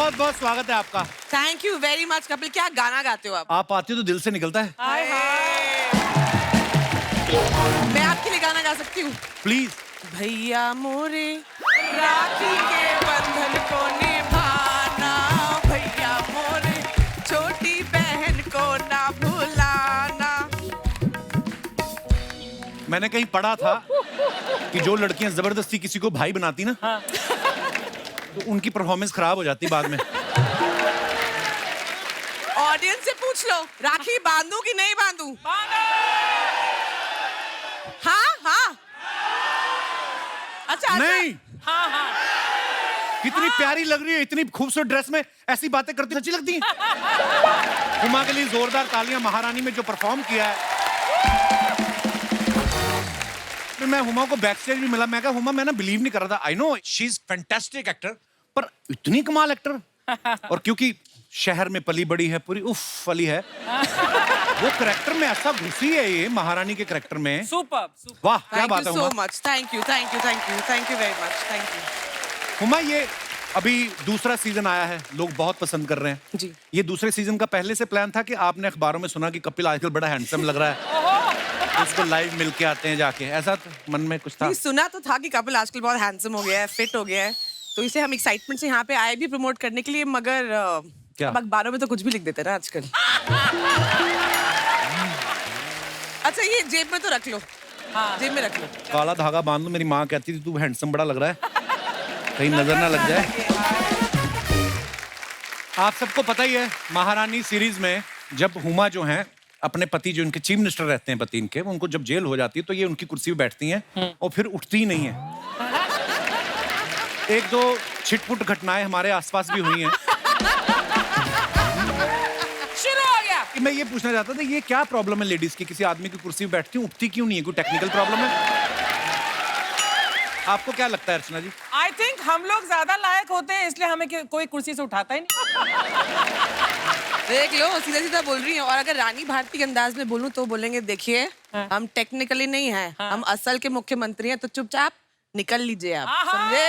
बहुत बहुत स्वागत है आपका। Thank you very much Kapil. क्या गाना गाते हो आप? आप आती हो तो दिल से निकलता है। हाय मैं आपके लिए गाना गा सकती हूँ? प्लीज। भैया मोरे राखी के बंधन को निभाना, भैया मोरे छोटी बहन को ना भुलाना। मैंने कहीं पढ़ा था कि जो लड़कियां जबरदस्ती किसी को भाई बनाती ना, तो उनकी परफॉर्मेंस खराब हो जाती बाद में। ऑडियंस से पूछ लो, राखी बांधू कि नहीं बांधू? हाँ हाँ। अच्छा नहीं। हाँ हाँ। कितनी प्यारी लग रही है, इतनी खूबसूरत ड्रेस में ऐसी बातें करती अच्छी लगती हैं। हुमा के लिए जोरदार तालियां। महारानी में जो परफॉर्म किया है। फिर मैं हुमा को बैक स्टेज भी मिला, मैं कहा हुमा मैं ना बिलीव नहीं कर रहा था। I know she is fantastic actor, पर इतनी कमाल एक्टर। और क्योंकि शहर में पली बड़ी है, पूरी उफ वाली है, वो करेक्टर में ऐसा घुसी है ये महारानी के करेक्टर में। सुपर। वाह क्या बात है so Huma. Much. Thank you thank you thank you thank you very much. Thank you Huma. ये अभी दूसरा सीजन आया है, लोग बहुत पसंद कर रहे हैं जी। ये दूसरे सीजन का पहले से प्लान था कि आपने अखबारों में सुना कि कपिल आजकल बड़ा हैंडसम लग रहा है, उसको लाइव मिल के आते हैं जाके, ऐसा तो मन में कुछ था? नहीं, सुना तो था कि कपिल आजकल बहुत हैंडसम हो गया है, फिट हो गया है, तो इसे हम एक्साइटमेंट से यहाँ पे आए भी प्रमोट करने के लिए, मगर क्या? अब अखबारों में तो कुछ भी लिख देते हैं ना आजकल। अच्छा ये जेब में तो रख लो। हाँ जेब में रख लो। काला धागा बांध लो। मेरी माँ कहती थी तू हैंडसम बड़ा लग रहा है, कहीं नजर ना लग जाए। आप सबको पता ही है महारानी सीरीज में जब हुमा जो हैं अपने पति, जो इनके चीफ मिनिस्टर रहते हैं पति इनके, उनको जब जेल हो जाती है तो ये उनकी कुर्सी पे बैठती हैं और फिर उठती ही नहीं है। एक दो छिटपुट घटनाएं हमारे आसपास भी हुई हैं। शुरू हो गया। कि मैं ये पूछना चाहता था, ये क्या प्रॉब्लम है लेडीज की, किसी आदमी की कुर्सी पे बैठती हूँ उठती क्यों नहीं है? कोई टेक्निकल प्रॉब्लम है? आपको क्या लगता है अर्चना जी? आई थिंक हम लोग ज्यादा लायक होते हैं, इसलिए हमें कोई कुर्सी से उठाता ही नहीं। देख लो सीधा सीधा बोल रही है। और अगर रानी भारती के अंदाज में बोलूं तो बोलेंगे देखिए हम टेक्निकली नहीं हैं, हम असल के मुख्यमंत्री हैं, तो चुपचाप निकल लीजिए आप, समझे?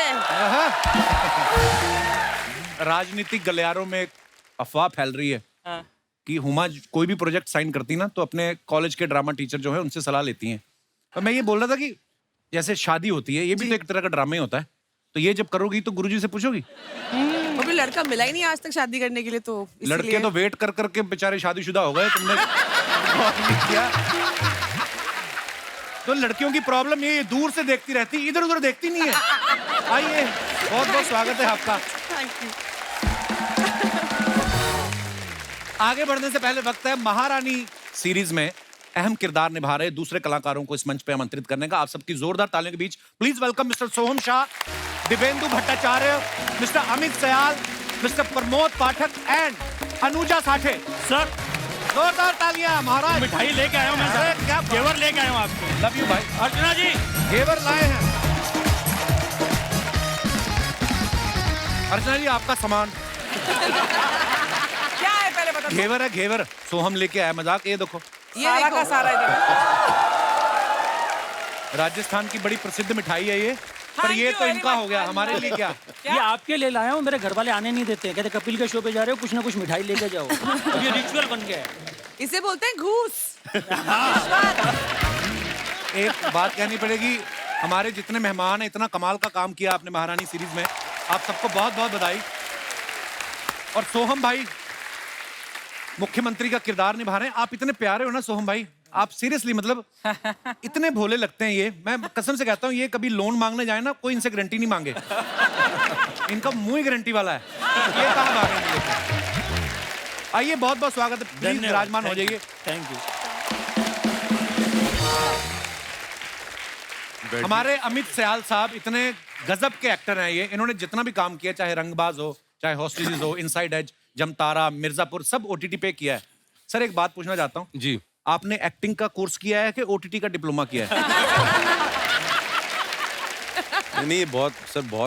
राजनीतिक गलियारों में अफवाह फैल रही है कि हुमा कोई भी प्रोजेक्ट साइन करती ना तो अपने कॉलेज के ड्रामा टीचर जो है उनसे सलाह लेती हैं। और मैं ये बोल रहा था कि जैसे शादी होती है, ये भी तो एक तरह का ड्रामा ही होता है, तो ये जब करोगी तो गुरुजी से पूछोगी? वो भी लड़का मिला ही नहीं आज तक शादी करने के लिए, तो लड़के तो वेट कर करके बेचारे शादीशुदा हो गए, तुमने गौर नहीं किया? तो लड़कियों की प्रॉब्लम ये दूर से देखती रहती, इधर उधर देखती नहीं है। आइए, बहुत बहुत स्वागत है आपका। Thank you. आगे बढ़ने से पहले वक्त है महारानी सीरीज में अहम किरदार निभा रहे दूसरे कलाकारों को इस मंच पे आमंत्रित करने का। आप सबकी जोरदार तालियों के बीच please welcome mister Soham Shah, Divyendu Bhattacharya, mister Amit Sayal, mister Pramod Pathak and Anuja Sathe. Sir जोरदार तालियां महाराज। मिठाई लेके आया हूँ मैं अरे, सर, क्या घेवर लेके आया हूँ आपके। लव यू भाई। अर्चना जी घेवर लाए हैं। अर्चना जी आपका सामान क्या है पहले बता दो। घेवर है, घेवर सोहम लेके आया। मजाक ये देखो, ये सारा देखो। का सारा इधर। राजस्थान की बड़ी प्रसिद्ध मिठाई है ये, पर Thank ये you तो very इनका much. हो गया, हमारे लिए क्या? ये आपके लिए लाया हूँ, मेरे घर वाले आने नहीं देते, कहते कपिल के शो पे जा रहे हो कुछ ना कुछ मिठाई लेके जाओ। अब ये रिचुअल बन गया है। इसे बोलते हैं घूस। एक बात कहनी पड़ेगी, हमारे जितने मेहमान हैं इतना कमाल का काम किया आपने महारानी सीरीज में, आप सबको बहुत बहुत बधाई। और सोहम भाई मुख्यमंत्री का किरदार निभा रहे हैं। आप इतने प्यारे हो ना सोहम भाई, आप सीरियसली मतलब इतने भोले लगते हैं। ये मैं कसम से कहता हूँ, ये कभी लोन मांगने जाए ना कोई इनसे गारंटी नहीं मांगे। इनका मुंह ही गारंटी वाला है, ये कहाँ भागेंगे। आइए, बहुत बहुत स्वागत है, प्लीज विराजमान हो जाइए। Thank you. हमारे अमित सयाल साहब इतने गजब के एक्टर हैं ये, इन्होंने जितना भी काम किया, चाहे रंगबाज हो, चाहे हॉस्टेजेस हो, इनसाइड एज, जमतारा, मिर्जापुर, सब ओटीटी पे किया है। सर एक बात पूछना चाहता हूँ जी, आपने एक्टिंग का कोर्स किया है कि ओटीटी का डिप्लोमा किया है? नहीं ये बहुत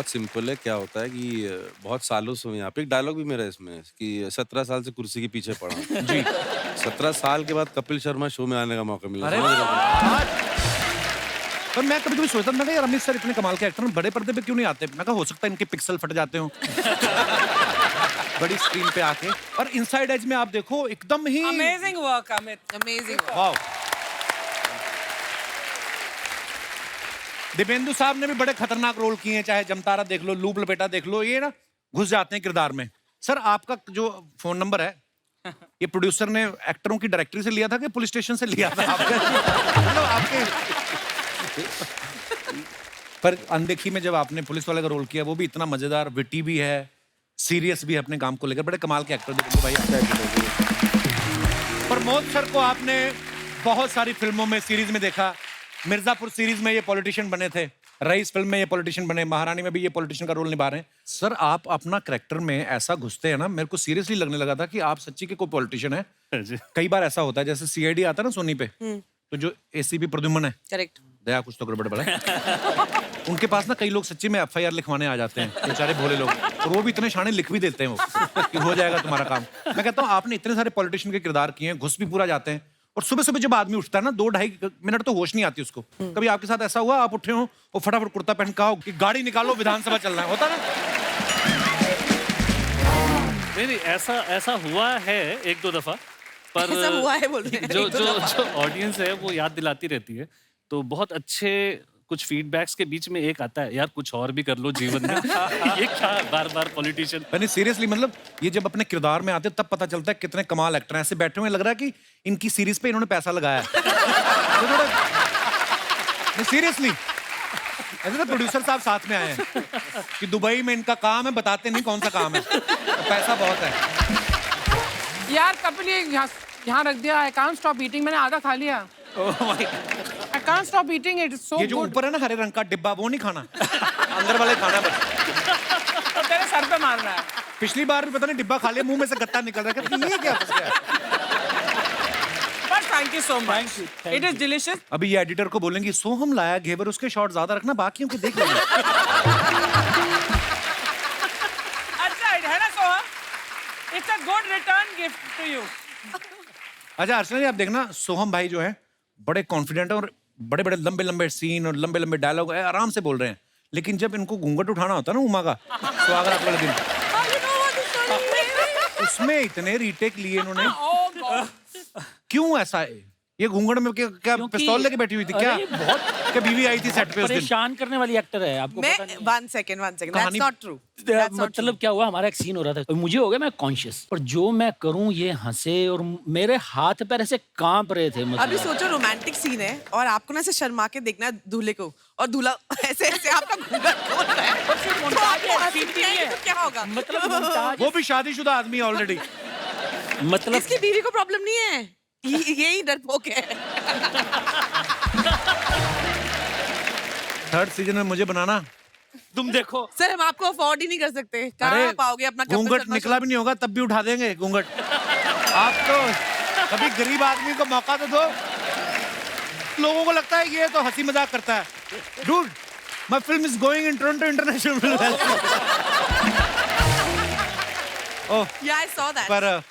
सिंपल है। क्या होता है कि बहुत सालों से हूँ यहाँ पे। एक डायलॉग भी मेरा इसमें कि 17 साल से कुर्सी के पीछे पड़ा हूँ। जी। 17 साल के बाद कपिल शर्मा शो में आने का मौका मिला। अरे समझ रहे हो? पर मैं कभी कभी सोचता था यार अमित सर इतने कमाल के एक्टर हैं, बड़े पर्दे पे क्यों नहीं आते? मैं कहा हो सकता है इनके पिक्सल फट जाते हो। बड़ी स्क्रीन पे आके। और इनसाइड एज में आप देखो एकदम ही amazing work Amit, amazing. Wow. Divyendu साहब ने भी बड़े खतरनाक रोल किए हैं, चाहे जमतारा देख लो, लूप लपेटा देख लो, ये ना घुस जाते हैं किरदार में। सर आपका जो फोन नंबर है ये प्रोड्यूसर ने एक्टरों की डायरेक्टरी से लिया था कि पुलिस स्टेशन से लिया था आपके? मतलब आपके पर अनदेखी में जब आपने पुलिस वाले का रोल किया, वो भी इतना मजेदार, विटी भी है, सीरियस भी है अपने काम को लेकर, बड़े कमाल के एक्टर देखेंगे भाई। प्रमोद सर को आपने बहुत सारी फिल्मों में, सीरीज में देखा। मिर्जापुर सीरीज में ये पॉलिटिशियन बने थे, रईस फिल्म में ये पॉलिटिशियन बने, महारानी में भी ये पॉलिटिशियन का रोल निभा रहे हैं। सर आप अपना कैरेक्टर में ऐसा घुसते हैं ना, मेरे को सीरियसली लगने लगा था कि आप सच्ची के कोई पॉलिटिशियन है। कई बार ऐसा होता है, जैसे सीआईडी आता है ना सोनी पे, तो जो एसीपी प्रद्युम्न है, करेक्ट। दया कुछ तो गड़बड़ है उनके पास ना कई लोग सच्ची में एफआईआर लिखवाने आ जाते हैं, बेचारे भोले लोग, और वो भी इतने शाने लिख भी देते हैं वो कि हो जाएगा तुम्हारा काम। मैं कहता हूँ आपने इतने सारे पॉलिटिशियन के किरदार किए हैं, घुस भी पूरा जाते हैं, और सुबह सुबह जब आदमी उठता है ना 2-2.5 मिनट तो होश नहीं आती उसको। कभी आपके साथ ऐसा हुआ आप उठे हो और फटाफट कुर्ता पहन का कि गाड़ी निकालो विधानसभा चलना है, होता ना? नहीं ऐसा हुआ है 1-2 दफा, पर ऐसा हुआ है बोल रहे हैं, जो 1-2 जो दफा। जो ऑडियंस है वो याद दिलाती रहती है। तो बहुत अच्छे कुछ फीडबैक्स के बीच में एक आता है, यार कुछ और भी कर लो जीवन में। ये क्या बार बार पॉलिटिशियन। नहीं सीरियसली, मतलब ये जब अपने किरदार में आते तब पता चलता है कितने कमाल एक्टर हैं। ऐसे बैठे हुए लग रहा है कि इनकी सीरीज पे इन्होंने पैसा लगाया है। सीरियसली ऐसे तो प्रोड्यूसर साहब साथ में आए हैं कि दुबई में इनका काम है, बताते नहीं कौन सा काम है, तो पैसा बहुत है। यार कपिल ये यहाँ रख दिया, आई कांट स्टॉप ईटिंग, मैंने आधा खा लिया। I can't stop eating, it is so ये जो गुड। ऊपर है ना हरे रंग का डिब्बा, वो नहीं खाना, अंदर वाले खाना बस। तो तेरे सर पे मार रहा है। पिछली बार भी पता नहीं डिब्बा खा लिया, मुंह में से गत्ता निकल रहा है, कहते ये क्या फंस गया। But thank you so much, it is delicious. अभी ये एडिटर को बोलेंगे सोहम लाया घेवर, उसके शॉट ज्यादा रखना, बाकियों के देख लेंगे। अच्छा है ना Soham, it's a good return gift to you. अच्छा अर्चना जी आप देखना, सोहम भाई जो है बड़े कॉन्फिडेंट है और बड़े बड़े लंबे लंबे सीन और लंबे लंबे डायलॉग आराम से बोल रहे हैं, लेकिन जब इनको घूंघट उठाना होता है ना उमा का स्वागत वाले दिन, उसमें इतने रीटेक लिए इन्होंने। क्यों ऐसा है? ये घूंघट में क्या पिस्तौल लेके बैठी हुई थी क्या? क्या बीवी आई थी सेट पे उस दिन? परेशान करने वाली एक्टर है, आपको पता मैं नहीं। 1 सेकंड दैट्स कहानी- नॉट ट्रू। मतलब क्या हुआ, हमारा एक सीन हो रहा था और मुझे हो गया मैं कॉन्शियस, और जो मैं करूं ये हंसे और मेरे हाथ पैर ऐसे कांप रहे थे। मतलब अभी सोचो रोमांटिक सीन है और आपको ना ऐसे शर्मा के देखना है दूल्हे को, और दूल्हा ऐसे ऐसे आपका घूंघट खोल रहा है, तो आपको हंसी नहीं आएगी तो क्या होगा? मतलब montage- वो भी शादीशुदा आदमी ऑलरेडी। मतलब इसकी बीवी को प्रॉब्लम नहीं है, यही डरपोक है। थर्ड सीजन में मुझे बनाना। तुम देखो सर हम आपको अफोर्ड ही नहीं कर सकते, कहाँ पाओगे अपना कपिल घूंघट शर्मा निकला भी नहीं होगा तब भी उठा देंगे घूंघट। आप तो कभी गरीब आदमी को मौका तो दो। लोगों को लगता है ये तो हंसी मजाक करता है। Dude my film is going in Toronto international film festival. Oh show? Yeah, I saw that. पर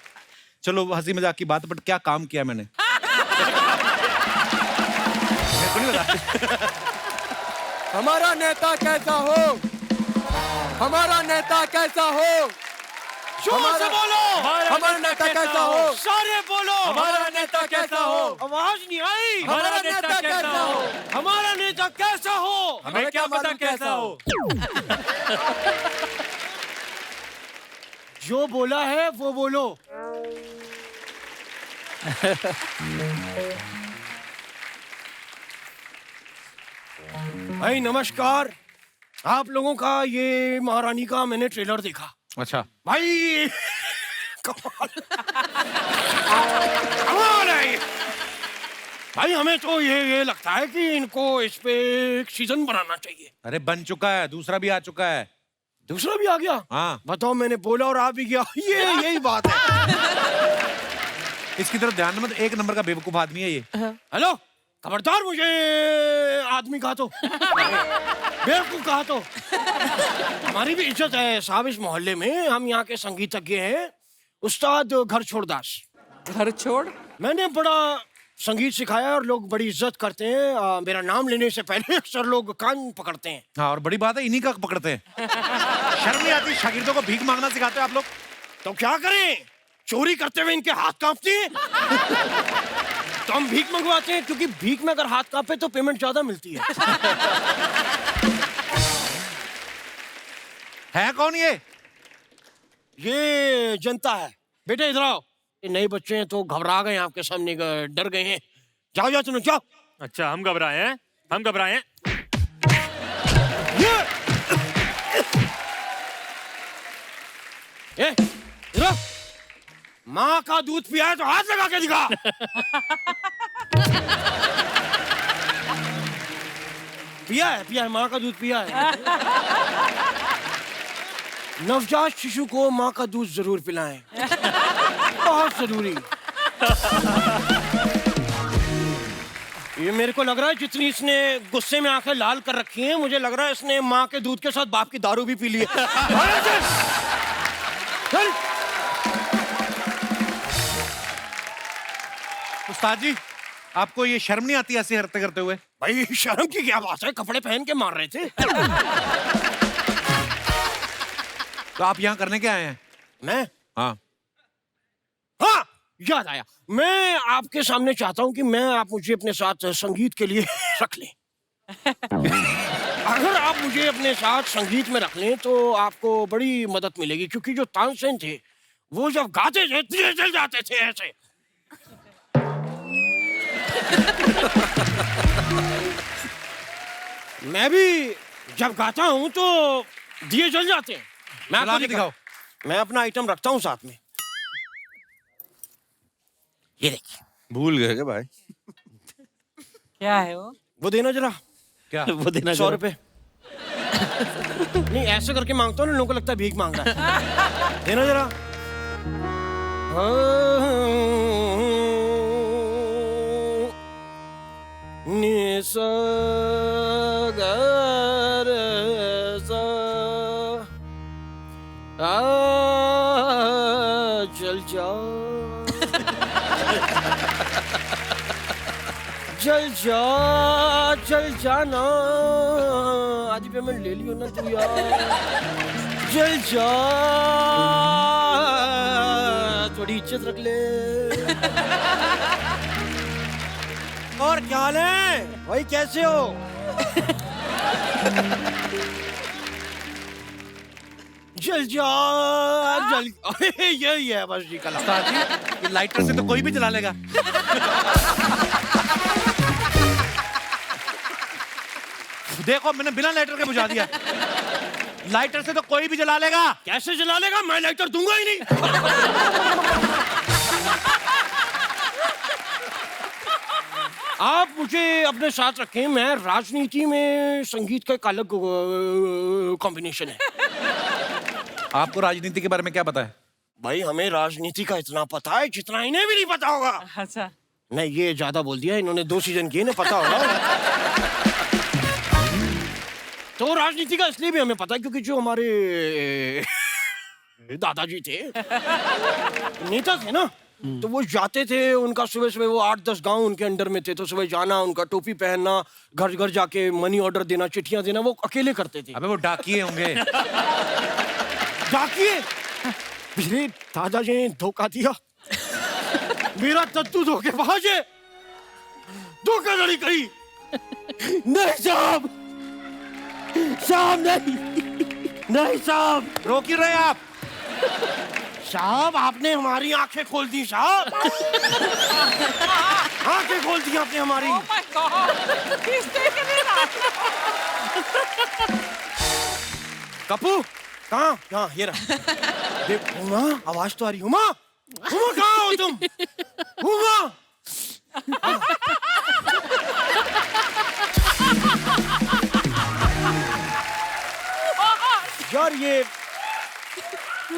चलो हंसी मजाक की बात, बट क्या काम किया मैंने? मेरे को नहीं पता। हमारा नेता कैसा हो, हमारा नेता कैसा हो, जोर से बोलो, हमारा नेता कैसा हो, सारे बोलो, हमारा नेता कैसा हो, आवाज नहीं आई। हमारा नेता कैसा हो, हमारा नेता कैसा हो, हमें क्या पता कैसा हो। जो बोला है वो बोलो। भाई नमस्कार, आप लोगों का ये महारानी का मैंने ट्रेलर देखा अच्छा भाई। कमाल कमाल है ये। भाई हमें तो ये लगता है कि इनको इस पे एक सीजन बनाना चाहिए। अरे बन चुका है, दूसरा भी आ चुका है। दूसरा भी आ गया? हाँ बताओ, मैंने बोला और आ भी गया। यही बात है। इसकी तरफ ध्यान मत, एक नंबर का बेवकूफ आदमी है ये। हेलो, खबरदार मुझे आदमी कहा तो, बेवकूफ कहा तो। हमारी भी इज्जत है साहब इस मोहल्ले में। हम यहाँ के संगीतज्ञ हैं, उस्ताद घर छोड़ दास। घर छोड़? मैंने बड़ा संगीत सिखाया और लोग बड़ी इज्जत करते हैं। मेरा नाम लेने से पहले अक्सर लोग कान पकड़ते हैं। हाँ और बड़ी बात है इन्हीं का पकड़ते हैं। शर्म नहीं आती? शागिर्दों को भीख मांगना सिखाते हो आप लोग? तो क्या करें, चोरी करते हुए इनके हाथ कांपते हैं। तो हम भीख मंगवाते हैं, क्योंकि भीख में अगर हाथ कांपे तो पेमेंट ज्यादा मिलती है। है कौन ये? ये जनता है। बेटे इधर आओ। ये नए बच्चे हैं तो घबरा गए, आपके सामने डर गए हैं। जाओ जाओ तुम जाओ। अच्छा, हम घबराए हैं, हम घबराए हैं। ये इधर आओ। माँ का दूध पिया है तो हाथ लगा के दिखा। पिया है, माँ का दूध पिया है। नवजात शिशु को माँ का दूध जरूर पिलाएं, बहुत जरूरी। ये मेरे को लग रहा है जितनी इसने गुस्से में आंखें लाल कर रखी हैं, मुझे लग रहा है इसने माँ के दूध के साथ बाप की दारू भी पी ली है। चल। उस्ताद जी, आपको ये शर्म नहीं आती ऐसे हरकतें करते हुए? भाई शर्म की क्या बात है, कपड़े पहन के मार रहे थे। तो आप यहाँ करने क्या आए हैं? मैं हाँ, याद आया, मैं आपके सामने चाहता हूँ कि आप मुझे अपने साथ संगीत के लिए रख लें। अगर आप मुझे अपने साथ संगीत में रख लें तो आपको बड़ी मदद मिलेगी, क्योंकि जो तानसेन थे वो जब गाते थे दिए जल जाते थे ऐसे। मैं भी जब गाता हूँ तो दिए जल जाते हैं। मैं चला आपको के दिखाओ। मैं अपना आइटम रखता हूँ साथ में। ये देखिए। भूल गए क्या भाई? क्या है वो देना जरा। क्या? वो देना 100 रुपए। नहीं ऐसे करके मांगता हूँ ना, लोगों को लगता है भीख मांग रहा है। देना जरा। नि सा ग र सा आ चल जा चल जाना। आधी पेमेंट ले लियो ना तू यार। चल जा, थोड़ी इज्जत रख ले। और क्या हाल है भाई, कैसे हो? जल जा जल। यही है बस जी कला। उस्ताद जी, ये लाइटर से तो कोई भी जला लेगा। देखो, मैंने बिना लाइटर के बुझा दिया। लाइटर से तो कोई भी जला लेगा। कैसे जला लेगा? मैं लाइटर दूंगा ही नहीं। आप मुझे अपने साथ रखें, मैं राजनीति में संगीत का एक अलग कॉम्बिनेशन है। आपको राजनीति के बारे में क्या पता है? भाई हमें राजनीति का इतना पता है जितना इन्हें भी नहीं पता होगा। अच्छा नहीं ये ज्यादा बोल दिया, इन्होंने 2 सीजन किए, इन्हें पता होगा। तो राजनीति का इसलिए भी हमें पता है क्योंकि जो हमारे दादाजी थे, नेता थे ना, तो वो जाते थे, उनका सुबह सुबह वो 8-10 गांव उनके अंडर में थे, तो सुबह जाना, उनका टोपी पहनना, घर घर जाके मनी ऑर्डर देना, चिट्ठियां देना, वो अकेले करते थे। अबे वो डाकिए होंगे। डाकिए? मेरे दादाजी ने धोखा दिया। मेरा तत्तू धोखे भाजे, धोखाधड़ी करी। नहीं साहब, साहब नहीं, नहीं साहब। रो क्यों रहे आप? साहब आपने हमारी आंखें खोल दी साहब। आंखें खोल दी आपने हमारी। Oh my God! He's taken it out. Kapoor कहाँ? यहाँ ये रहा। देख उमा, आवाज तो आ रही। उमा, उमा कहाँ हो तुम? उमा। यार ये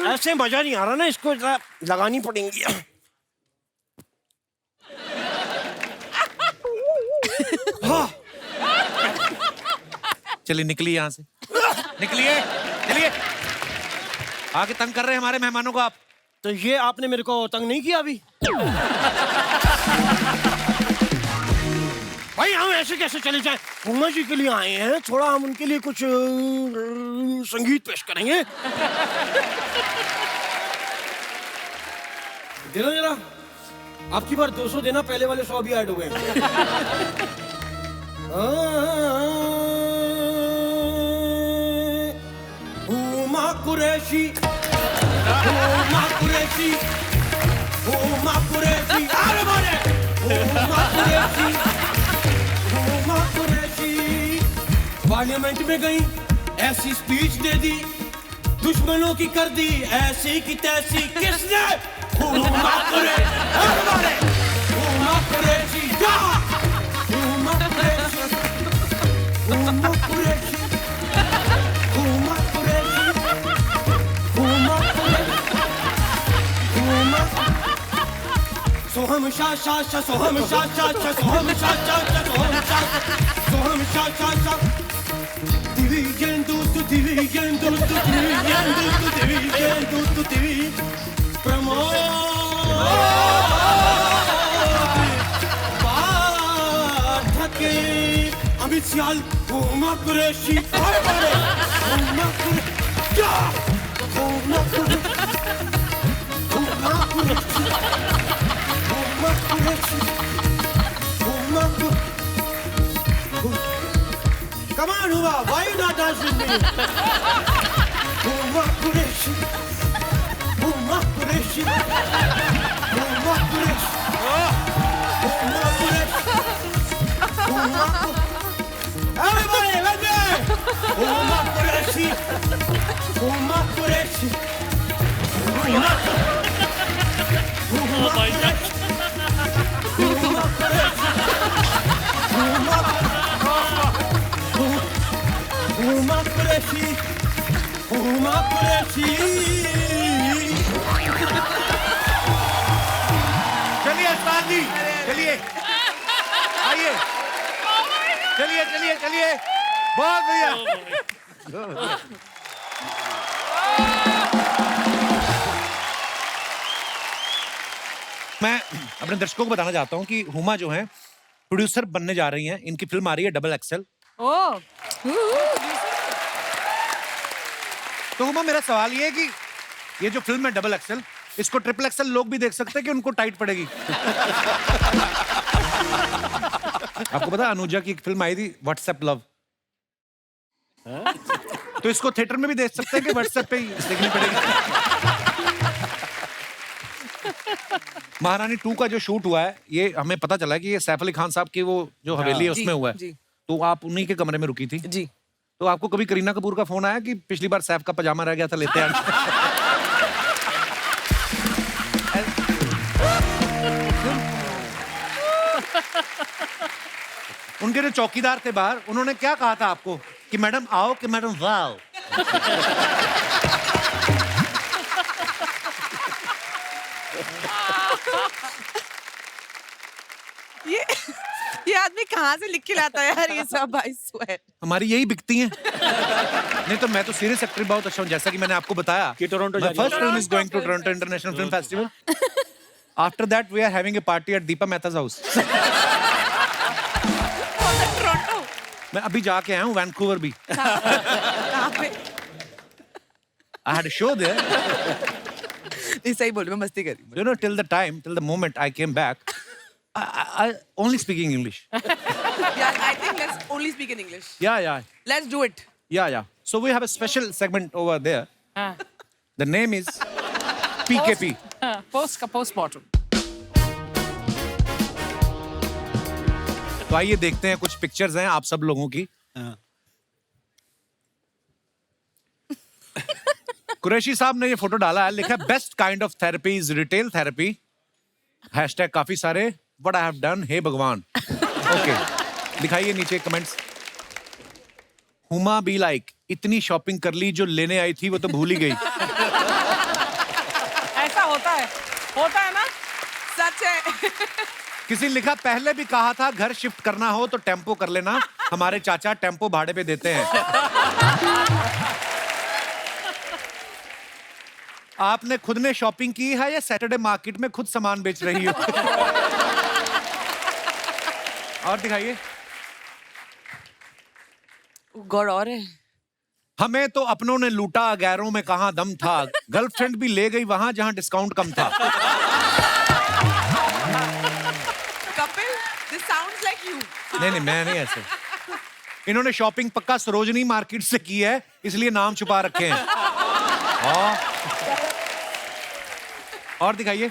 ऐसे मजा नहीं आ रहा ना, इसको जरा लगानी पड़ेंगी। हाँ। चलिए निकलिए यहाँ से, निकलिए, चलिए। आगे तंग कर रहे हैं हमारे मेहमानों को आप। तो ये आपने मेरे को तंग नहीं किया अभी? भाई हम ऐसे कैसे चले जाएं? उमा जी के लिए आए हैं, थोड़ा हम उनके लिए कुछ संगीत पेश करेंगे। देना जरा, आपकी बार 200 देना, पहले वाले 100 भी ऐड हो गए। हुमा कुरैशी, हुमा कुरैशी, हुमा कुरैशी, अरे मारे, हुमा कुरैशी, हुमा कुरैशी। पार्लियामेंट में गई, ऐसी स्पीच दे दी, दुश्मनों की कर दी ऐसी की तैसी। किसने? हुमा कुरैशी, अरे मारे, हुमा कुरैशी, जा, हुमा कुरैशी, हुमा कुरैशी, हुमा कुरैशी, हुमा कुरैशी, हुमा। सोहम शा शा शा, सोहम शा शा शा, सोहम शा शा शा, सोहम शा, सोहम शा शा शा। Dividiendo, dividiendo, dividiendo, dividiendo, dividiendo. Promote. Barthake. Amit Sial, Huma Qureshi. Hare Hare. Huma Qureshi. Ja. Huma Qureshi. Huma Qureshi. Huma Qureshi. Huma Qureshi. Come on, Huma, why you not dancing with me? Huma Qureshi, Huma Qureshi, Huma Qureshi, Huma Qureshi, Huma Qureshi. Everybody, let me! Huma Qureshi, Huma Qureshi, Huma Qureshi, Huma Qureshi, Huma Qureshi, Huma Huma Qureshi, Huma Qureshi. चलिए उस्ताद जी, चलिए आइए, चलिए चलिए चलिए, बहुत बढ़िया। मैं अपने दर्शकों को बताना चाहता हूँ कि हुमा जो है प्रोड्यूसर बनने जा रही हैं। इनकी फिल्म आ रही है डबल एक्सेल। ओह, तो हुमा, मेरा सवाल ये है कि ये जो फिल्म है डबल एक्सेल, इसको ट्रिपल एक्सेल लोग भी देख सकते हैं कि उनको टाइट पड़ेगी? आपको पता है अनुजा की एक फिल्म आई थी व्हाट्सएप लव, तो इसको थिएटर में भी देख सकते हैं कि व्हाट्सएप पे ही देखनी पड़ेगी? महारानी 2 का जो शूट हुआ है, ये हमें पता चला है कि ये सैफ अली खान साहब की वो जो हवेली है उसमें हुआ है। जी। तो आप उन्हीं के कमरे में रुकी थी। जी। तो आपको कभी करीना कपूर का फोन आया कि पिछली बार सैफ का पजामा रह गया था, लेते आए? उनके जो चौकीदार थे बाहर, उन्होंने क्या कहा था आपको कि मैडम आओ कि मैडम वाओ? ये आदमी कहाँ से लिख के लाता है यार ये सब? I swear. हमारी यही बिकती हैं। नहीं तो मैं तो सीरियस एक्टर बहुत अच्छा हूँ, जैसा कि मैंने आपको बताया कि Toronto My first film is going to Toronto International Film Festival. After that, we are having a party at Deepa Mehta's house. Toronto मैं अभी जाके आया हूँ, वैंकूवर भी। कहाँ पे? I had a show there. नहीं सही बोल, मैं मस्ती कर रही हूँ। You know, till the moment I came back, I only speaking English. Yeah, I think let's only speak in English. Yeah. Let's do it. Yeah. So we have a special segment over there. हाँ, The name is PKP. हाँ, post का postmortem. तो आइए देखते हैं, कुछ pictures हैं आप सब लोगों की। कुरैशी साहब ने ये फोटो डाला है, लिखा है best kind of therapy is retail therapy. Hashtag काफी सारे, व्हाट आई हैव डन, हे भगवान। ओके, दिखाइए नीचे कमेंट्स। हुमा बी लाइक, इतनी शॉपिंग कर ली, जो लेने आई थी वो तो भूल ही गई। ऐसा होता है ना? सच है। किसी ने लिखा, पहले भी कहा था घर शिफ्ट करना हो तो टेम्पो कर लेना, हमारे चाचा टेम्पो भाड़े पे देते हैं। आपने खुद ने शॉपिंग की है या सैटरडे मार्केट में खुद सामान बेच रही हो? और दिखाइए। गौर और है। हमें तो अपनों ने लूटा, गैरों में कहां दम था, गर्लफ्रेंड भी ले गई वहां जहां डिस्काउंट कम था। sounds like you. नहीं नहीं, मैं नहीं ऐसे। इन्होंने शॉपिंग पक्का सरोजनी मार्केट से की है, इसलिए नाम छुपा रखे हैं। और दिखाइए।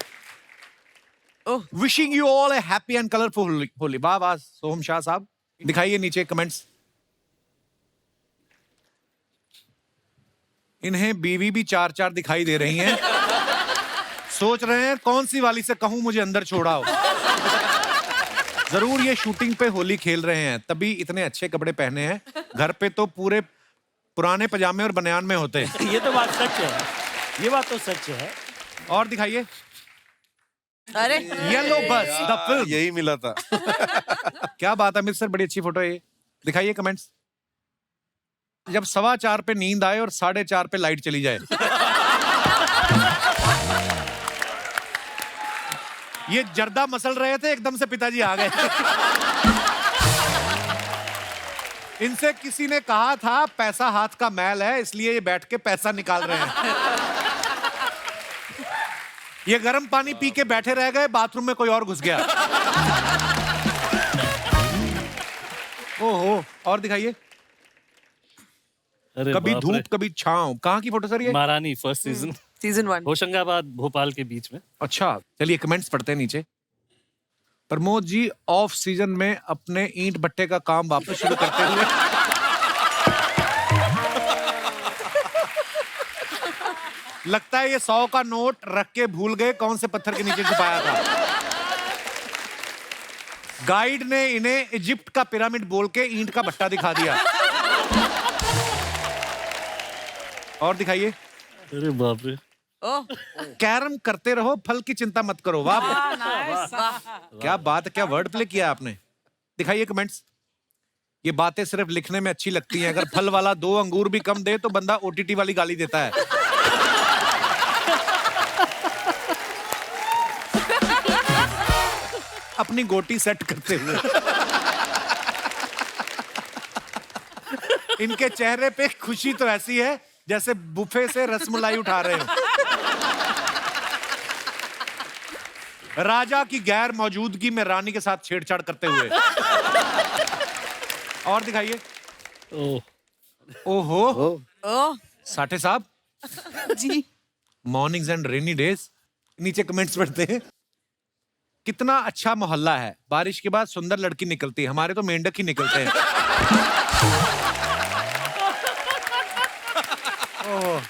Wishing you all A happy and colourful Holi. वाह वाह सोहम शाह साहब। दिखाइए नीचे कमेंट्स। इन्हें बीवी भी 4-4 दिखाई दे रही हैं। सोच रहे हैं कौन सी वाली से कहूं मुझे अंदर छोड़ाओ। जरूर ये शूटिंग पे होली खेल रहे हैं, तभी इतने अच्छे कपड़े पहने हैं। घर पे तो पूरे पुराने पजामे और बनियान में होते हैं। ये तो बात सच है, ये बात तो सच है। और दिखाइए। अरे येलो बस द फिल्म। यही मिला था। क्या बात है मिस्टर, बड़ी अच्छी फोटो है ये। दिखाइए कमेंट्स। जब 4:15 पे नींद आए और 4:30 पे लाइट चली जाए। ये जर्दा मसल रहे थे, एकदम से पिताजी आ गए। इनसे किसी ने कहा था पैसा हाथ का मैल है, इसलिए ये बैठ के पैसा निकाल रहे हैं। ये गर्म पानी पी के बैठे रह गए, बाथरूम में कोई और घुस गया। ओहो। और दिखाइए। अरे कभी बाप रे। धूप कभी छांव। कहाँ की फोटो सर ये? महारानी first season, season 1। Hoshangabad Bhopal के बीच में। अच्छा चलिए कमेंट्स पढ़ते हैं नीचे। प्रमोद जी ऑफ सीजन में अपने ईंट भट्टे का काम वापस शुरू करते हुए लगता है ये 100 का नोट रख के भूल गए कौन से पत्थर के नीचे छुपाया था। गाइड ने इन्हें इजिप्ट का पिरामिड बोल के ईंट का भट्टा दिखा दिया। और दिखाइए। अरे बाप रे। ओह कैरम करते रहो, फल की चिंता मत करो। वाह क्या बात है, क्या वर्ड प्ले किया आपने। दिखाइए कमेंट्स। ये बातें सिर्फ लिखने में अच्छी लगती हैं, अगर फल वाला 2 अंगूर भी कम दे तो बंदा ओटीटी वाली गाली देता है। अपनी गोटी सेट करते हुए इनके चेहरे पे खुशी तो ऐसी है जैसे बुफे से रसमलाई उठा रहे हो। राजा की गैर मौजूदगी में रानी के साथ छेड़छाड़ करते हुए। और दिखाइए। ओहो। ओह साठे साहब ji. Mornings and rainy days. नीचे कमेंट्स पढ़ते हैं। कितना अच्छा मोहल्ला है, बारिश के बाद सुंदर लड़की निकलती है, हमारे तो मेंढक ही निकलते हैं। ओह,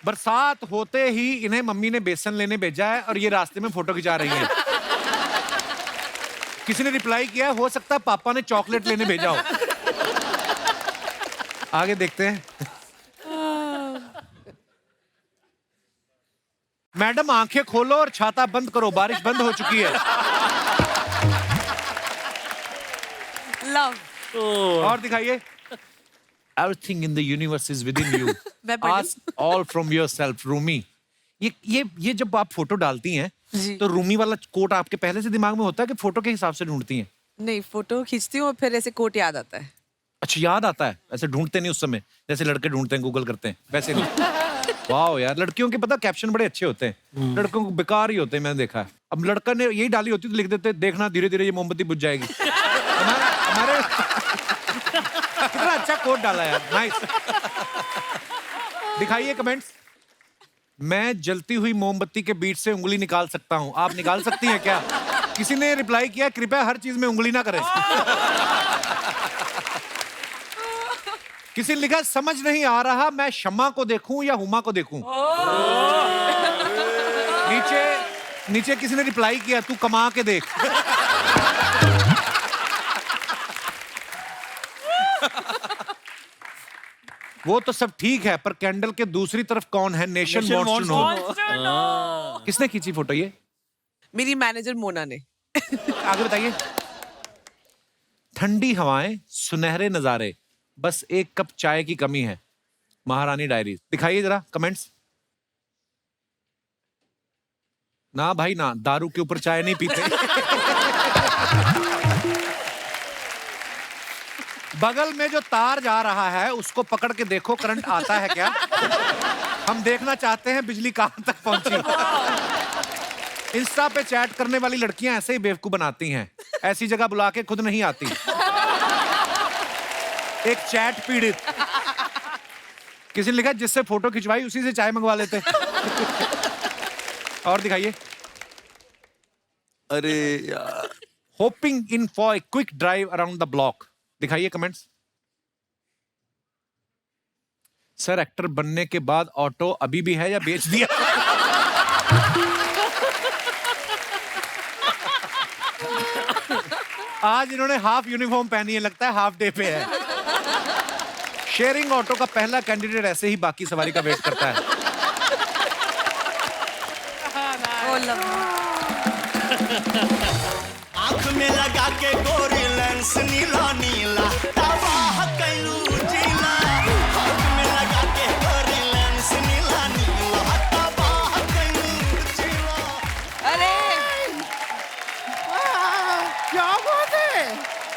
बरसात होते ही इन्हें मम्मी ने बेसन लेने भेजा है और ये रास्ते में फोटो खिंचा रही हैं। किसी ने रिप्लाई किया है, हो सकता है पापा ने चॉकलेट लेने भेजा हो। आगे देखते हैं। मैडम आंखें खोलो और छाता बंद करो, बारिश बंद हो चुकी है। लव। और दिखाइए। Everything in the universe is within you. मैं पढ़ Ask all from yourself, Rumi. ये जब आप फोटो डालती हैं जी। तो रूमी वाला कोट आपके पहले से दिमाग में होता है कि फोटो के हिसाब से ढूंढती हैं? नहीं, फोटो खींचती हूँ और फिर ऐसे कोट याद आता है। अच्छा याद आता है, ऐसे ढूंढते नहीं उस समय जैसे लड़के ढूंढते हैं, गूगल करते हैं वैसे नहीं। वाह यार, लड़कियों के पता कैप्शन बड़े अच्छे होते हैं, लड़कों को बेकार ही होते हैं, मैंने देखा है। अब लड़का ने यही डाली होती तो लिख देते देखना धीरे धीरे ये मोमबत्ती बुझ जाएगी। हमारे कितना अच्छा कोट डाला यार, नाइस। दिखाइए कमेंट्स। मैं जलती हुई मोमबत्ती के बीच से उंगली निकाल सकता हूं, आप निकाल सकती हैं क्या? किसी ने रिप्लाई किया कृपया हर चीज में उंगली ना करें। किसी ने लिखा समझ नहीं आ रहा मैं शम्मा को देखूं या हुमा को देखूं। नीचे किसी ने रिप्लाई किया तू कमा के देख। वो तो सब ठीक है पर कैंडल के दूसरी तरफ कौन है? Nation wants to know. किसने खींची फोटो ये? मेरी मैनेजर मोना ने। आगे बताइए। ठंडी हवाएं, सुनहरे नजारे, बस एक कप चाय की कमी है, महारानी डायरी। दिखाइए जरा कमेंट्स। ना भाई ना, दारू के ऊपर चाय नहीं पीते। बगल में जो तार जा रहा है उसको पकड़ के देखो करंट आता है क्या? हम देखना चाहते हैं बिजली कहां तक पहुंची। इंस्टा पे चैट करने वाली लड़कियां ऐसे ही बेवकूफ बनाती हैं, ऐसी जगह बुला के खुद नहीं आती। एक चैट पीड़ित, किसी ने लिखा जिससे फोटो खिंचवाई उसी से चाय मंगवा लेते। और दिखाइए। अरे यार, hopping in for a quick drive around the block. दिखाइए कमेंट्स। सर एक्टर बनने के बाद ऑटो अभी भी है या बेच दिया? आज इन्होंने हाफ यूनिफॉर्म पहनी है, लगता है हाफ डे पे है। शेयरिंग ऑटो का पहला कैंडिडेट ऐसे ही बाकी सवारी का वेट करता है। आँख में लगा के गोरी लेंस नीला नीला तबाह कैलू जिला। आँख में लगा के गोरी लेंस नीला नीला तबाह कैलू जिला। अरे क्या बात है।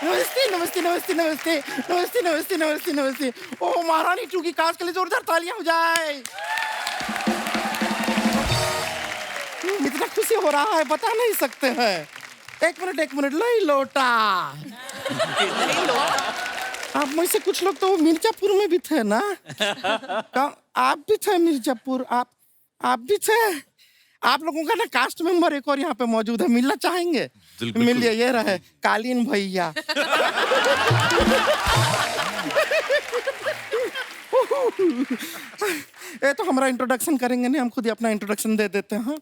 नमस्ते नमस्ते नमस्ते नमस्ते नमस्ते नमस्ते नमस्ते नमस्ते। ओ महारानी चूकी काज के लिए जोरदार तालियां हो जाए। इतना खुशी हो रहा है बता नहीं सकते हैं। एक मिनट लाई लोटा। आप में से कुछ लोग तो मिर्जापुर में भी थे ना? आप भी थे मिर्जापुर? आप भी थे? आप लोगों का ना कास्ट मेंबर एक और यहाँ पे मौजूद है, मिलना चाहेंगे? मिलिए, ये रहे कालीन भैया। ये तो हमारा इंट्रोडक्शन करेंगे नहीं, हम खुद ही अपना इंट्रोडक्शन दे देते हैं।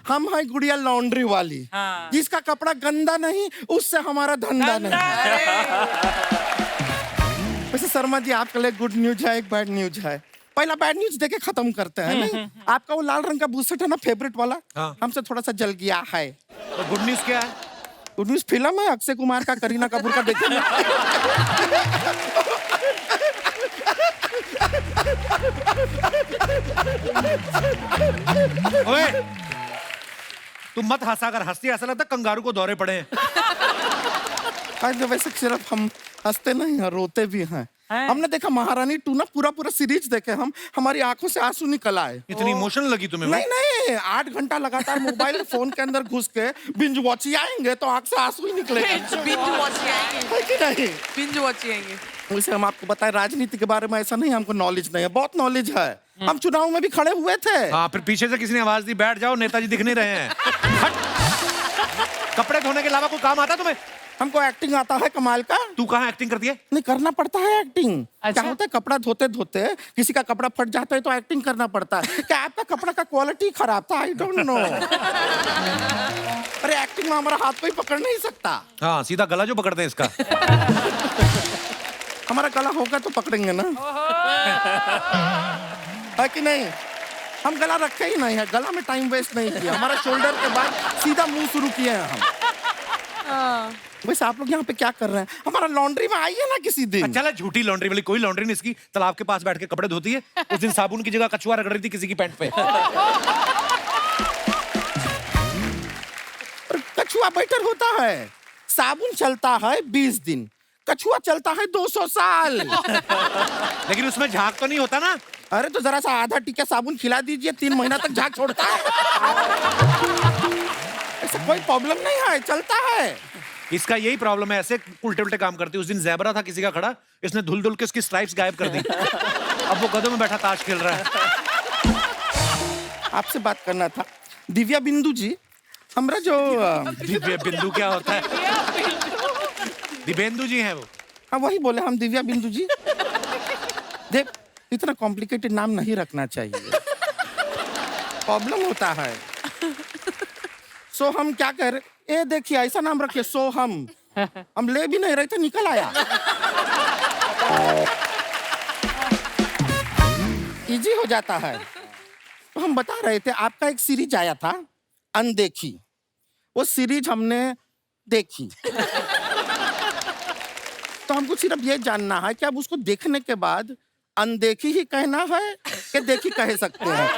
हम है गुड़िया लॉन्ड्री वाली, जिसका कपड़ा गंदा नहीं उससे हमारा धंधा नहीं। वैसे शर्मा जी आपके लिए गुड न्यूज है, एक बैड न्यूज है। पहला बैड न्यूज देके खत्म करते हैं। नहीं, आपका वो लाल रंग का बूसेट है ना, फेवरेट वाला, हमसे थोड़ा सा जल गया है। तो गुड न्यूज क्या है? गुड न्यूज फिल्म है अक्षय कुमार का, करीना कपूर का, देखेंगे। ओए, तुम मत हंसा कर, हंसती ऐसा लगता है कंगारू को दौरे पड़े हैं। वैसे सिर्फ हम हंसते नहीं हैं, रोते भी हैं। हमने देखा महारानी 2 ना, पूरा सीरीज देखे हम, हमारी आंखों से आंसू निकल आए। इतनी इमोशनल लगी तुम्हें? नहीं 8 घंटा लगातार मोबाइल फोन के अंदर घुस के बिंज वॉच आएंगे तो आंख से आंसू ही निकलेंगे। बिंज वॉच आएंगे है कि नहीं? बिंज वॉच आएंगे। वैसे हम आपको बताएं राजनीति के बारे में ऐसा नहीं, हमको नॉलेज नहीं है, बहुत नॉलेज है। हम चुनाव में भी खड़े हुए थे। हाँ, फिर पीछे से किसी ने आवाज दी बैठ जाओ, नेताजी दिख नहीं रहे हैं। हट। कपड़े धोने के अलावा कोई काम आता तुम्हें? हमको एक्टिंग आता है कमाल का। तू कहाँ एक्टिंग करती है? नहीं, करना पड़ता है एक्टिंग। अच्छा? क्या होता है, कपड़ा धोते धोते किसी का कपड़ा फट जाता है तो एक्टिंग करना पड़ता है। क्या आपका कपड़ा का क्वालिटी खराब था? I don't know. अरे एक्टिंग में हमारा हाथ कोई पकड़ नहीं सकता। हाँ, सीधा गला जो पकड़ते हैं इसका। हमारा गला होगा तो पकड़ेंगे ना, है कि नहीं? हम गला रखे ही नहीं है, गला में टाइम वेस्ट नहीं किया। हमारा शोल्डर के बाद सीधा मुंह शुरू किए हैं हम। वैसे आप लोग यहाँ पे क्या कर रहे हैं? हमारा लॉन्ड्री में आइए ना किसी दिन। अच्छा, झूठी लॉन्ड्री वाली कोई लॉन्ड्री नहीं, इसकी तालाब के पास बैठ के कपड़े धोती है। उस दिन साबुन की जगह कछुआ रगड़ रही थी किसी की पैंट पे। कछुआ बेटर होता है। साबुन चलता है 20 दिन, कछुआ चलता है 200 साल। लेकिन उसमें झाग तो नहीं होता ना? अरे तो जरा सा आधा टीका साबुन खिला दीजिए, 3 महीना तक झाग छोड़ता है। ऐसा कोई प्रॉब्लम नहीं है, चलता है। इसका यही प्रॉब्लम है, ऐसे उल्टे उल्टे काम करती है। उस दिन ज़ेबरा था किसी का खड़ा, इसने धुल धुल के उसकी स्ट्राइप्स गायब कर दी। अब वो गधों में बैठा ताश खेल रहा है। आपसे बात करना था दिव्या बिंदु जी। हमरा जो दिव्या बिंदु क्या होता है? दिव्येंदु जी हैं वो। हाँ, वही बोले हम, दिव्या बिंदु जी। देख, इतना कॉम्प्लिकेटेड नाम नहीं रखना चाहिए, प्रॉब्लम होता है। सो हम क्या कह रहे, ए देखिए ऐसा नाम रखिए, सो हम ले भी नहीं रहे थे, निकल आया। इजी हो जाता है। तो हम बता रहे थे आपका एक सीरीज आया था अनदेखी, वो सीरीज हमने देखी। तो हमको सिर्फ ये जानना है कि अब उसको देखने के बाद अनदेखी ही कहना है कि देखी कह सकते हैं?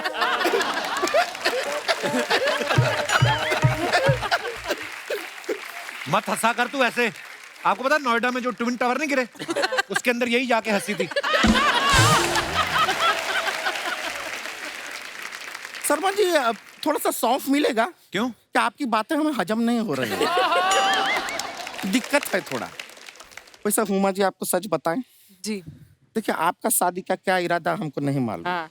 मत हंसा कर तू ऐसे। आपको पता है नोएडा में जो ट्विन टावर नहीं गिरे, उसके अंदर यही जाके हंसी थी। शर्मा जी थोड़ा सा सौंफ मिलेगा? क्यों? कि आपकी बातें हमें हजम नहीं हो रही है। दिक्कत है थोड़ा। वैसे हुमा जी आपको सच बताएं, जी देखिए आपका शादी का क्या इरादा हमको नहीं मालूम, हाँ।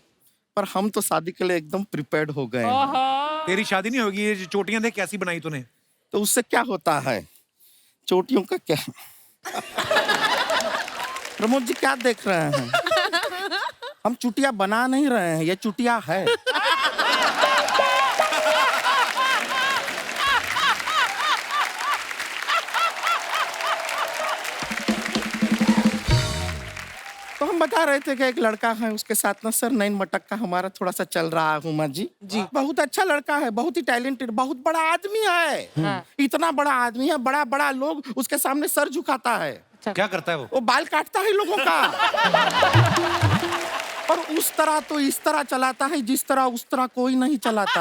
पर हम तो शादी के लिए एकदम प्रिपेयर्ड हो गए हैं। तेरी शादी नहीं होगी, ये जो चोटियां देख कैसी बनाई तूने। तो उससे क्या होता है, चोटियों का क्या। प्रमोद जी क्या देख रहे हैं, हम चुटिया बना नहीं रहे हैं, ये चुटिया है। तो हम बता रहे थे कि एक लड़का है, उसके साथ ना सर नैन मटक का हमारा थोड़ा सा चल रहा है हुमा जी। बहुत अच्छा लड़का है, बहुत ही टैलेंटेड, बहुत बड़ा आदमी है। इतना बड़ा आदमी है, बड़ा बड़ा लोग उसके सामने सर झुकाता है। क्या करता है वो? वो बाल काटता है लोगों का। और उस तरह तो इस तरह चलाता है जिस तरह उस तरह कोई नहीं चलाता।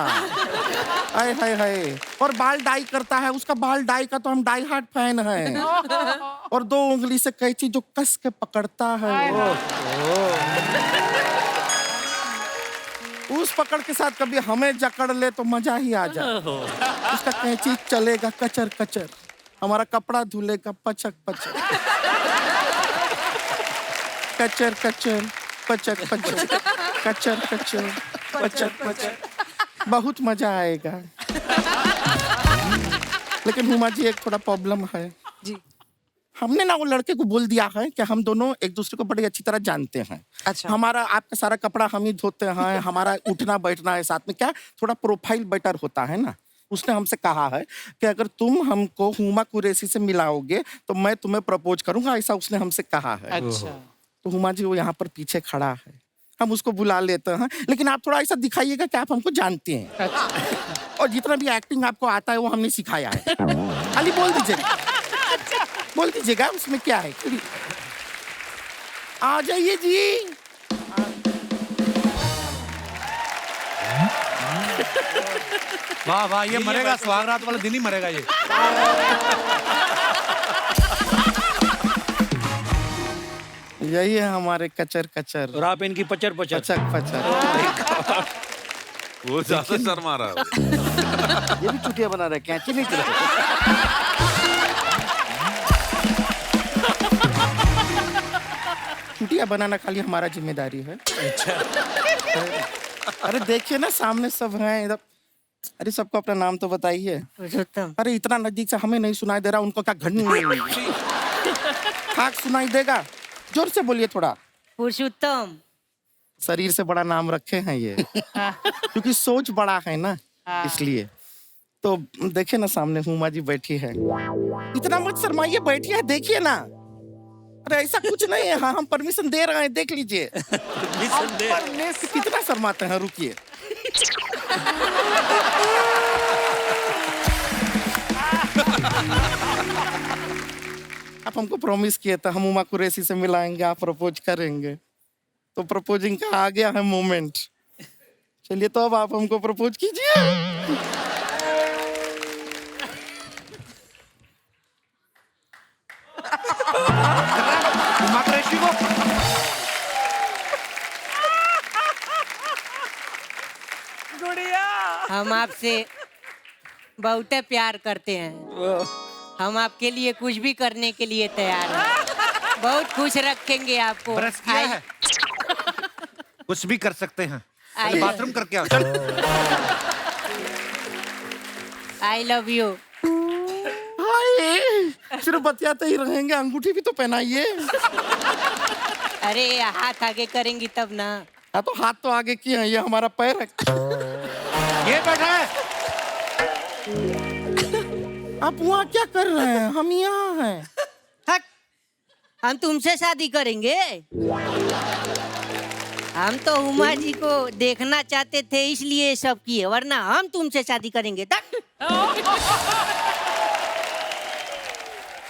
हाय हाय हाय। और बाल डाई करता है, उसका बाल डाई का तो हम डाई हार्ट फैन है। और 2 उंगली से कैंची जो कस के पकड़ता है, उस पकड़ के साथ कभी हमें जकड़ ले तो मजा ही आ जाए। उसका कैंची चलेगा कचर कचर, हमारा कपड़ा धुलेगा पचक पचक, कचर कचर पचक पचक, कचर कचर पचक पचक। बहुत मजा आएगा। लेकिन हुमा जी एक थोड़ा प्रॉब्लम है जी। हमने ना वो लड़के को बोल दिया है कि हम दोनों एक दूसरे को बड़ी अच्छी तरह जानते हैं। अच्छा। हमारा आपका सारा कपड़ा हम ही धोते हैं, हमारा उठना बैठना है साथ में, क्या थोड़ा प्रोफाइल बेटर होता है ना। उसने हमसे कहा है कि अगर तुम हमको हुमा कुरैशी से मिलाओगे तो मैं तुम्हें प्रपोज करूंगा, ऐसा उसने हमसे कहा है। अच्छा। तो हुमा जी वो यहाँ पर पीछे खड़ा है, हम उसको बुला लेते हैं, लेकिन आप थोड़ा ऐसा दिखाइएगा कि आप हमको जानते हैं। और जितना भी एक्टिंग आपको आता है वो हमने सिखाया है, खाली बोल दीजिएगा। बोल दीजिएगा उसमें क्या है। आ जाइए जी। वाह वाह, ये मरेगा, सुहागरात वाला दिन ही मरेगा ये। यही है हमारे कचर कचर और आप इनकी पचर पचर। पचक पचक। वो ज्यादा शर्मा रहा है। ये भी चुटिया बना रहे, कैंची नहीं चला। चुटिया बनाना खाली हमारा जिम्मेदारी है। अच्छा। अरे देखिए ना सामने सब हैं इधर। अरे सबको अपना नाम तो बताइए। अरे इतना नजदीक से हमें नहीं सुनाई दे रहा, उनको क्या घंटी खाक सुनाई देगा। जोर से बोलिए थोड़ा। पुरुषोत्तम। शरीर से बड़ा नाम रखे हैं ये, क्योंकि सोच बड़ा है ना, इसलिए। तो देखिए ना सामने हुमा जी बैठी है। इतना मत शर्माइए, बैठी है, देखिए ना। अरे ऐसा कुछ नहीं है। हाँ हम परमिशन दे रहे हैं, देख लीजिए। कितना शर्माते हैं, रुकिए। आप हमको प्रॉमिस किए थे हम हुमा कुरैशी से मिलाएंगे, आप प्रपोज करेंगे। तो प्रपोजिंग का आ गया है मोमेंट। चलिए तो अब आप हमको प्रपोज कीजिए। हुमा कुरैशी को हम आपसे बहुत प्यार करते हैं। हम आपके लिए कुछ भी करने के लिए तैयार हैं। बहुत खुश रखेंगे आपको। ब्रश किया है? कुछ भी कर सकते हैं। आई बाथरूम करके आओ। I love you. हाय, सिर्फ बतियाते ही रहेंगे, अंगूठी भी तो पहनाइए। अरे हाथ आगे करेंगी तब ना। हाँ तो हाथ तो आगे किए हैं, ये हमारा पैर है। ये बैठा है। आप वहाँ क्या कर रहे हैं, हम यहाँ हैं। हट, हम तुमसे शादी करेंगे। हम तो उमा जी को देखना चाहते थे इसलिए सब किए, वरना हम तुमसे शादी करेंगे। तक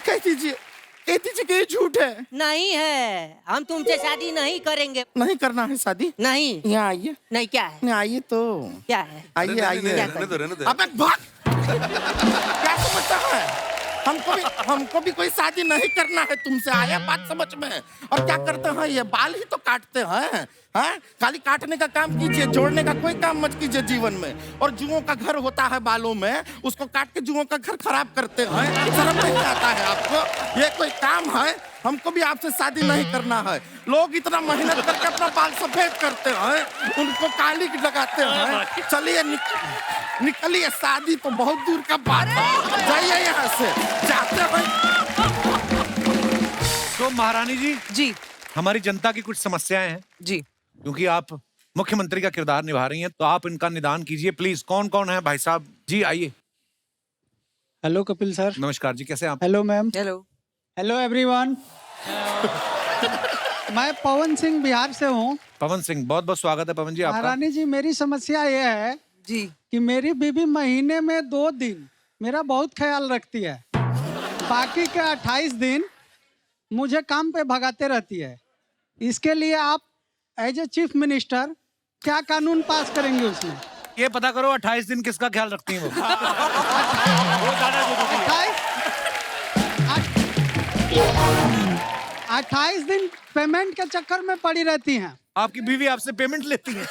कह दीजिए कि ये झूठ है। नहीं है, हम तुमसे शादी नहीं करेंगे। नहीं करना है शादी। नहीं। यहाँ आइए। नहीं, क्या है? यहाँ आइए तो। क्या है? आइए आइए। रहने दो। अब भाग। क्या समझता है? हमको भी कोई शादी नहीं करना है तुमसे, आया बात समझ में। और क्या करते हैं, ये बाल ही तो काटते हैं। हाँ, खाली काटने का काम कीजिए, जोड़ने का कोई काम मत कीजिए जीवन में। और जुओं का घर होता है बालों में, उसको काट के जुओं का घर खराब करते हैं। शर्म नहीं आता है आपको? ये कोई काम है? हमको भी आपसे शादी नहीं करना है। लोग इतना मेहनत करके अपना बाल सफेद करते हैं, उनको काली लगाते हैं। चलिए निकलिए, शादी तो बहुत दूर का बात है, जाइए यहाँ से, जाते हैं। तो महारानी जी, हमारी जनता की कुछ समस्याएं हैं जी, क्योंकि आप मुख्यमंत्री का किरदार निभा रही हैं, तो आप इनका निदान कीजिए प्लीज। कौन कौन है भाई साहब? जी आइए। Hello Kapil sir. नमस्कार जी, कैसे हैं आप? Hello ma'am. Hello hello everyone. मैं पवन सिंह बिहार से हूँ। पवन सिंह, बहुत बहुत स्वागत है पवन जी आपका। महारानी जी, मेरी समस्या ये है जी कि मेरी बीवी महीने में 2 दिन मेरा बहुत ख्याल रखती है, बाकी के 28 दिन मुझे काम पे भगाते रहती है। इसके लिए आप एज ए चीफ मिनिस्टर क्या कानून पास करेंगे उसमें? ये पता करो 28 दिन किसका ख्याल रखती हैं वो। 28 दिन पेमेंट के चक्कर में पड़ी रहती हैं। आपकी बीवी आपसे पेमेंट लेती है?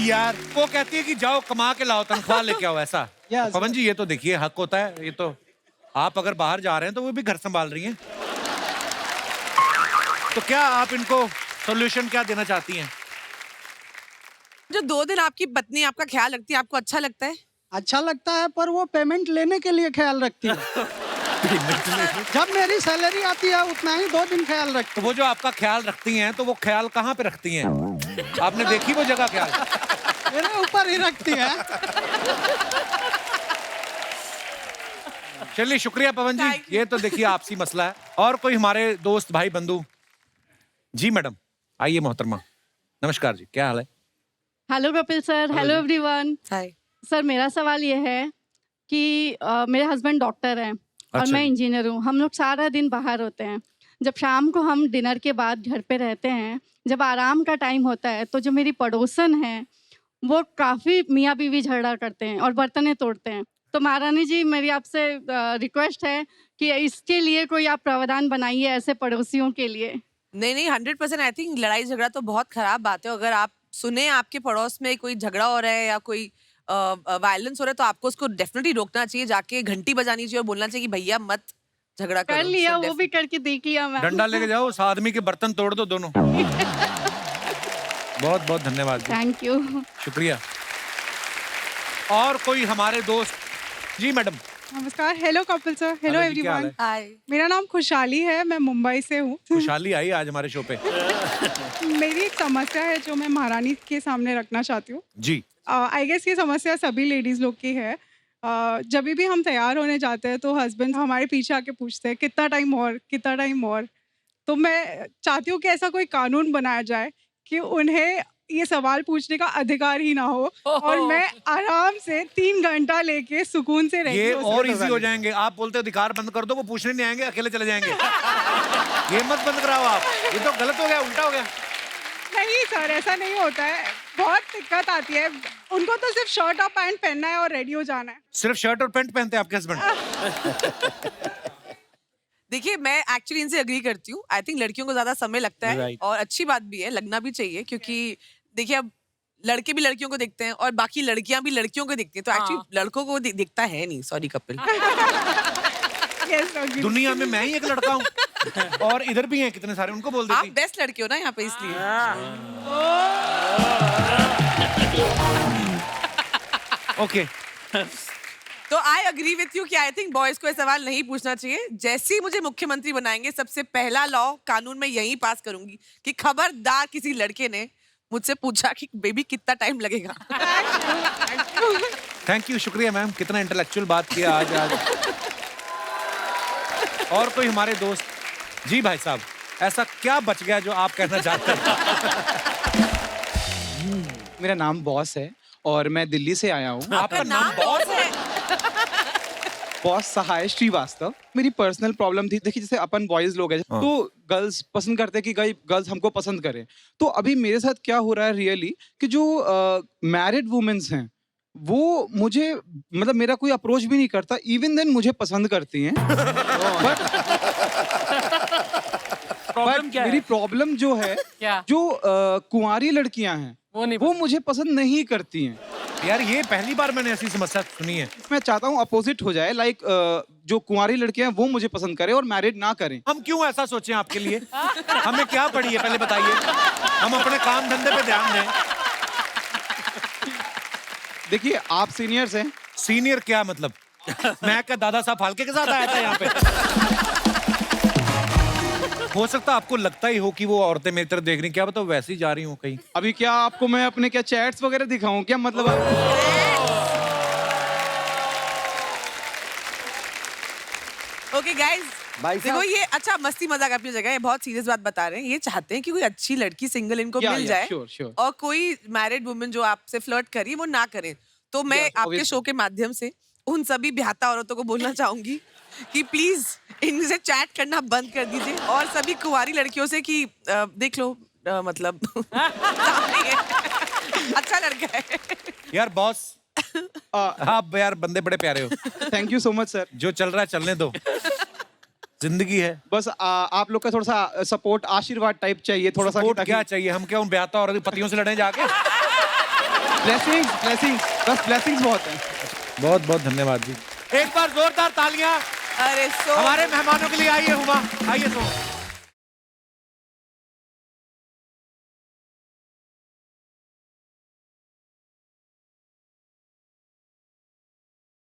यार वो कहती है कि जाओ कमा के लाओ, तनख्वाह लेके आओ, ऐसा। पवन जी ये तो देखिए हक होता है, ये तो आप अगर बाहर जा रहे हैं तो वो भी घर संभाल रही हैं। तो क्या आप इनको सॉल्यूशन क्या देना चाहती हैं? जो 2 दिन आपकी पत्नी आपका ख्याल रखती है, आपको अच्छा लगता है? अच्छा लगता है, पर वो पेमेंट लेने के लिए ख्याल रखती है। जब मेरी सैलरी आती है उतना ही 2 दिन ख्याल रखती है। तो वो जो आपका ख्याल रखती हैं, तो वो ख्याल कहाँ पे रखती हैं? आपने देखी वो जगह ख्याल? मेरे ऊपर ही रखती है। चलिए शुक्रिया पवन जी, ये तो देखिए आपसी मसला है। और कोई हमारे दोस्त भाई बंधु? जी मैडम आइए मोहतरमा। नमस्कार जी, क्या हाल है? Hello Kapil sir. Hello everyone. Hi sir, मेरा सवाल ये है कि मेरे हस्बैंड डॉक्टर हैं और अच्छा मैं जी। इंजीनियर हूँ। हम लोग सारा दिन बाहर होते हैं। जब शाम को हम डिनर के बाद घर पे रहते हैं, जब आराम का टाइम होता है, तो जो मेरी पड़ोसन है वो काफ़ी मियाँ बीवी झगड़ा करते हैं और बर्तनें तोड़ते हैं। तो महारानी जी, मेरी आपसे रिक्वेस्ट है कि इसके लिए कोई आप प्रावधान बनाइए ऐसे पड़ोसियों के लिए। नहीं 100% आई थिंक लड़ाई झगड़ा तो बहुत खराब बात है। अगर आप सुने आपके पड़ोस में कोई झगड़ा हो रहा है या कोई वायलेंस हो रहा है, तो आपको उसको डेफिनेटली रोकना चाहिए, जाके घंटी बजानी चाहिए और बोलना चाहिए कि भैया मत झगड़ा करो। कर लिया, वो भी करके देख लिया मैं। डंडा लेके जाओ, उस आदमी के बर्तन तोड़ दो दोनों। बहुत बहुत धन्यवाद जी। Thank you. शुक्रिया। और कोई हमारे दोस्त? जी मैडम। नमस्कार। Hello Kapil sir. Hello hello जी, क्या हाल एवरीवन। है? मेरा नाम खुशहाली है, मैं मुंबई से हूँ। खुशहाली आई आज हमारे शो पे। मेरी एक समस्या है जो मैं महारानी के सामने रखना चाहती हूँ। जी। आई गेस ये समस्या सभी लेडीज लोग की है। जब भी हम तैयार होने जाते हैं तो हस्बैंड हमारे पीछे आके पूछते हैं कितना टाइम और, कितना टाइम और। तो मैं चाहती हूँ कि ऐसा कोई कानून बनाया जाए कि उन्हें ये सवाल पूछने का अधिकार ही ना हो और मैं आराम से 3 घंटा लेके सुकून से रहती ये हूँ। और इजी हो जाएंगे। आप बोलते हो अधिकार बंद कर दो, वो पूछने नहीं आएंगे, अकेले चले जाएंगे। ये मत बंद कराओ आप, ये तो गलत हो गया, उल्टा हो गया। नहीं सर, ऐसा नहीं होता है। बहुत दिक्कत आती है। उनको तो सिर्फ शर्ट और पैंट पहनना है और रेडी हो जाना है। सिर्फ शर्ट और पैंट पहनते हैं आपके हस्बैंड? देखिए, मैं एक्चुअली इनसे एग्री करती हूँ। आई थिंक लड़कियों को ज्यादा समय लगता है Right. और अच्छी बात भी है, लगना भी चाहिए, क्योंकि देखिए अब लड़के भी लड़कियों को देखते हैं और बाकी लड़कियां भी लड़कियों को देखती हैं, तो एक्चुअली लड़कों को दिखता है नहीं। सॉरी कपिल। दुनिया में मैं ही एक लड़का हूँ और इधर भी हैं कितने सारे, उनको बोल आप देती। बेस्ट लड़के हो ना यहाँ पे, इसलिए। ओके। तो आई एग्री विथ यू कि आई थिंक बॉयज को ये सवाल नहीं पूछना चाहिए। जैसे ही मुझे मुख्यमंत्री बनाएंगे, सबसे पहला लॉ कानून में यही पास करूंगी कि खबरदार किसी लड़के ने मुझसे पूछा कि बेबी कितना टाइम लगेगा। थैंक यू, शुक्रिया मैम, कितना इंटेलेक्चुअल बात किया आज। और कोई हमारे दोस्त? जी भाई साहब, ऐसा क्या बच गया जो आप कहना चाहते हैं? मेरा नाम बॉस है और मैं दिल्ली से आया हूँ। आपका नाम बॉस है? बॉस सहाय श्रीवास्तव। मेरी पर्सनल प्रॉब्लम थी। देखिए, जैसे अपन बॉयज लोग हैं तो गर्ल्स पसंद करते हैं कि गर्ल्स हमको पसंद करें। तो अभी मेरे साथ क्या हो रहा है रियली कि जो मैरिड वुमेन्स हैं वो मुझे, मतलब मेरा कोई अप्रोच भी नहीं करता, इवन देन मुझे पसंद करती हैं। प्रॉब्लम क्या मेरी है? प्रॉब्लम जो है क्या? जो कुंवारी लड़कियां हैं वो मुझे पसंद नहीं करती हैं। यार ये पहली बार मैंने ऐसी समस्या सुनी है। मैं चाहता हूँ अपोजिट हो जाए, लाइक जो कुंवारी लड़कियां हैं वो मुझे पसंद करें और मैरिड ना करें। हम क्यों ऐसा सोचें आपके लिए? हमें क्या पड़ी है पहले बताइए। हम अपने काम धंधे पे ध्यान दें। देखिए आप सीनियर्स हैं। सीनियर क्या मतलब? मैं क्या दादा साहब फाल्के के साथ आया था यहाँ पे? हो सकता आपको लगता ही हो कि वो औरतें मेरी तरफ देख रही, क्या बताओ वैसे ही जा रही हूँ कहीं। अभी क्या आपको मैं अपने क्या चैट्स वगैरह दिखाऊं क्या, मतलब ओके गाइस, भाई देखो साहब- ये अच्छा मस्ती मजाक अपनी जगह है, बहुत सीरियस बात बता रहे हैं। ये चाहते हैं कि कोई अच्छी लड़की सिंगल इनको मिल जाए sure. और कोई मैरिड वुमन जो आपसे फ्लर्ट करी वो ना करे। तो मैं Yes, आपके obviously. शो के माध्यम से उन सभी ब्याहता औरतों को बोलना चाहूंगी कि प्लीज इनसे चैट करना बंद कर दीजिए और सभी कुंवारी लड़कियों से कि देख लो मतलब सामने है, अच्छा लड़का है। यार बॉस आप यार बंदे बड़े प्यारे हो। Thank you so much sir. जो चल रहा है चलने दो, जिंदगी है। बस आप लोग का थोड़ा सा सपोर्ट, आशीर्वाद टाइप चाहिए थोड़ा सा। सपोर्ट क्या चाहिए? हम क्या उन ब्याहता और पतियों से लड़े जाके? ब्लेसिंग्स बस ब्लेसिंग्स बहुत हैं। बहुत बहुत धन्यवाद जी। एक बार जोरदार तालियां अरे हमारे मेहमानों के लिए। आइए हुमा, आइए सो।